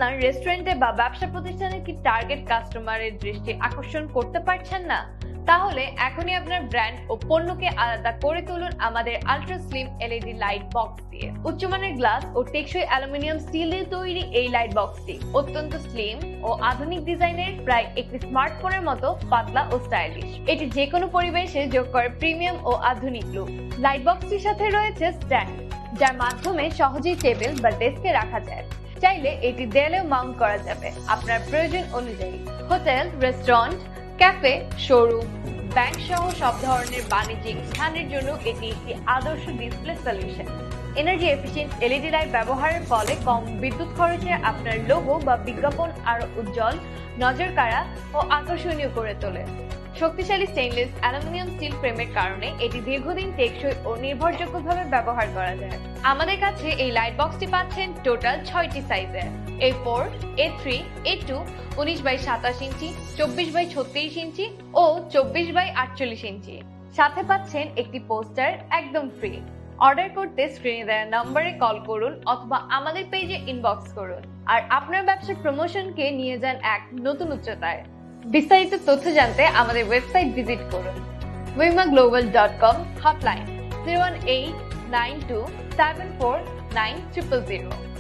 আপনার রেস্টুরেন্টে বা ব্যবসা প্রতিষ্ঠানে কি টার্গেট কাস্টমারের দৃষ্টি আকর্ষণ করতে পারছেন না? তাহলে এখনই আপনার ব্র্যান্ড ও পণ্যকে আলাদা করে তুলুন আমাদের ultra slim LED light box দিয়ে। উচ্চমানের গ্লাস ও টেকসই অ্যালুমিনিয়াম স্টিল দিয়ে তৈরি এই লাইট বক্সটি অত্যন্ত স্লিম ও আধুনিক ডিজাইনের, প্রায় একটি স্মার্টফোনের মতো পাতলা ও স্টাইলিশ। এটি যে কোনো পরিবেশে যোগ করে প্রিমিয়াম ও আধুনিক লুক। লাইট বক্সটির সাথে রয়েছে স্ট্যান্ড, যার মাধ্যমে সহজেই টেবিল বা ডেস্কে রাখা যায়। চাইলে এটি দেয়ালেও মাউন্ট করা যাবে আপনার প্রয়োজন অনুযায়ী। Hotel, restaurant, cafe, showroom, bank সহ সব ধরনের বাণিজ্যিক স্থানের জন্য এটি একটি আদর্শ display solution. Energy efficient LED light ব্যবহারের ফলে কম বিদ্যুৎ খরচে আপনার লোগো বা বিজ্ঞাপন আরো উজ্জ্বল, নজরকাড়া ও আকর্ষণীয় করে তোলে। শক্তিশালী স্টেইনলেস অ্যালুমিনিয়াম স্টিল ফ্রেমের কারণে এটি দীর্ঘদিন টেকসই ও নির্ভরযোগ্যভাবে ব্যবহার করা যায়। আমাদের কাছে এই লাইট বক্সটি পাচ্ছেন টোটাল 6টি সাইজে: A4, A3, A2, 19x27 ইঞ্চি, 24x36 ইঞ্চি ও 24x48 ইঞ্চি। সাথে পাচ্ছেন একটি পোস্টার একদম ফ্রি। অর্ডার করতে স্ক্রিনে দেওয়া নম্বরে কল করুন অথবা আমাদের পেজে ইনবক্স করুন আর আপনার ব্যবসার প্রমোশনকে নিয়ে যান এক নতুন উচ্চতায়। বিস্তারিত তথ্য জানতে আমাদের ওয়েবসাইট ভিজিট করুন। wimaglobal.com, hotline 01892749000।